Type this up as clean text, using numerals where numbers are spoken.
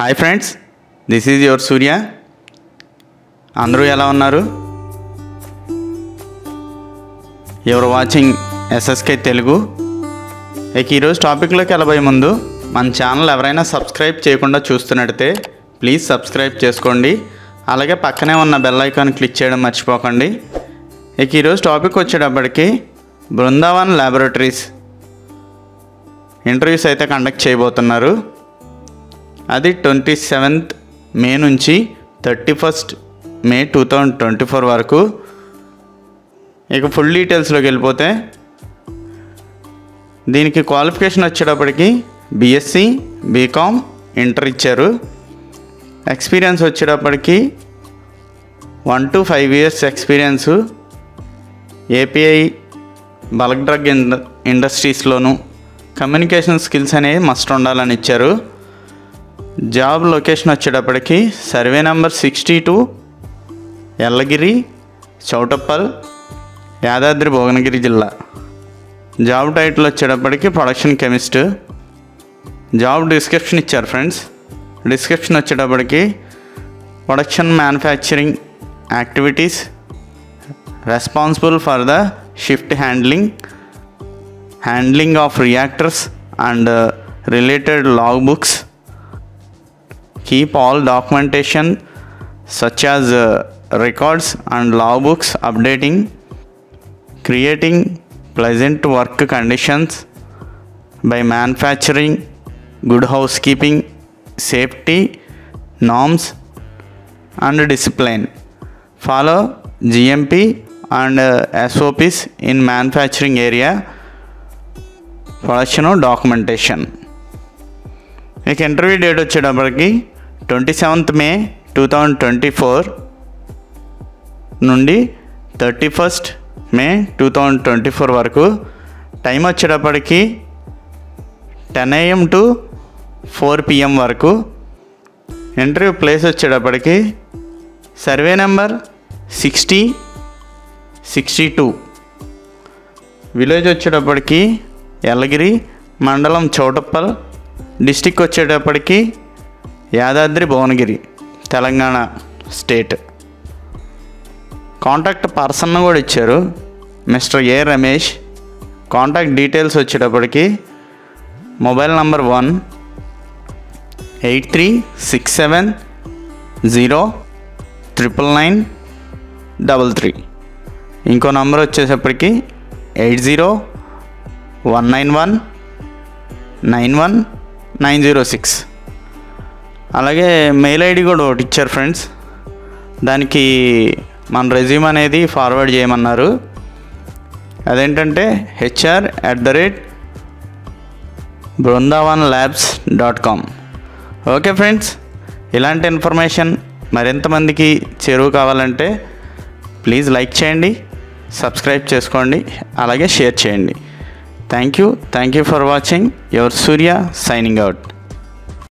Hi friends, this is your Surya. అందరూ ఎలా ఉన్నారు? Your watching SSK Telugu. ఈరోజు టాపిక్లోకి వెళ్ళబోయే ముందు మన ఛానల్ ఎవరైనా సబ్స్క్రైబ్ చేయకుండా చూస్తున్నట్టయితే ప్లీజ్ సబ్స్క్రైబ్ చేసుకోండి. అలాగే పక్కనే ఉన్న బెల్ ఐకాన్ క్లిక్ చేయడం మర్చిపోకండి. ఈరోజు టాపిక్ వచ్చేటప్పటికి బృందావన్ ల్యాబొరేటరీస్ ఇంటర్వ్యూస్ అయితే కండక్ట్ చేయబోతున్నారు. అది 27th మే నుంచి 31st మే 2024 వరకు. ఇక ఫుల్ డీటెయిల్స్లోకి వెళ్ళిపోతే దీనికి క్వాలిఫికేషన్ వచ్చేటప్పటికి బీఎస్సీ, బీకామ్, ఇంటర్ ఇచ్చారు. ఎక్స్పీరియన్స్ వచ్చేటప్పటికి 1 to 5 years experience API bulk drug ఇండస్ట్రీస్లోను కమ్యూనికేషన్ స్కిల్స్ అనేవి మస్ట్ ఉండాలని ఇచ్చారు. జాబ్ లొకేషన్ వచ్చేటప్పటికి సర్వే నెంబర్ 62 ఎల్లగిరి, చౌటప్పల్, యాదాద్రి భువనగిరి జిల్లా. జాబ్ టైటిల్ వచ్చేటప్పటికి ప్రొడక్షన్ కెమిస్ట్. జాబ్ డిస్క్రిప్షన్ ఇచ్చారు ఫ్రెండ్స్. డిస్క్రిప్షన్ వచ్చేటప్పటికి production manufacturing activities, responsible for the shift handling of reactors and related log books. Keep all documentation such as records and logbooks updating, creating pleasant work conditions by manufacturing good housekeeping, safety norms and discipline. Follow GMP and SOPs in manufacturing area, production documentation. ఇక interview date వచ్చేటప్పటికి 27th మే 2024 నుండి 31st మే 2024 వరకు. Time వచ్చేటప్పటికి 10 AM to 4 PM వరకు. Interview place వచ్చేటప్పటికి survey number 62 village వచ్చేటప్పటికి ఎల్లగిరి, మండలం Choutuppal, district వచ్చేటప్పటికి Yadadri Bhuvanagiri, Telangana state. Contact person కూడా ఇచ్చారు, మిస్టర్ ఏ రమేష్. కాంటాక్ట్ డీటెయిల్స్ వచ్చేటప్పటికి మొబైల్ నంబర్ 1-8367-09933. ఇంకో నంబర్ వచ్చేటప్పటికి 80-191-91-906. అలాగే మెయిల్ ఐడి కూడా ఒకటి ఇచ్చారు ఫ్రెండ్స్. దానికి మన రెజ్యూమ్ అనేది ఫార్వర్డ్ చేయమన్నారు. అదేంటంటే hr@brindavanlabs.com. ఓకే ఫ్రెండ్స్, ఇలాంటి ఇన్ఫర్మేషన్ మరింతమందికి చేరువ కావాలంటే ప్లీజ్ లైక్ చేయండి, సబ్స్క్రైబ్ చేసుకోండి, అలాగే షేర్ చేయండి. Thank you for watching. Your Surya signing out.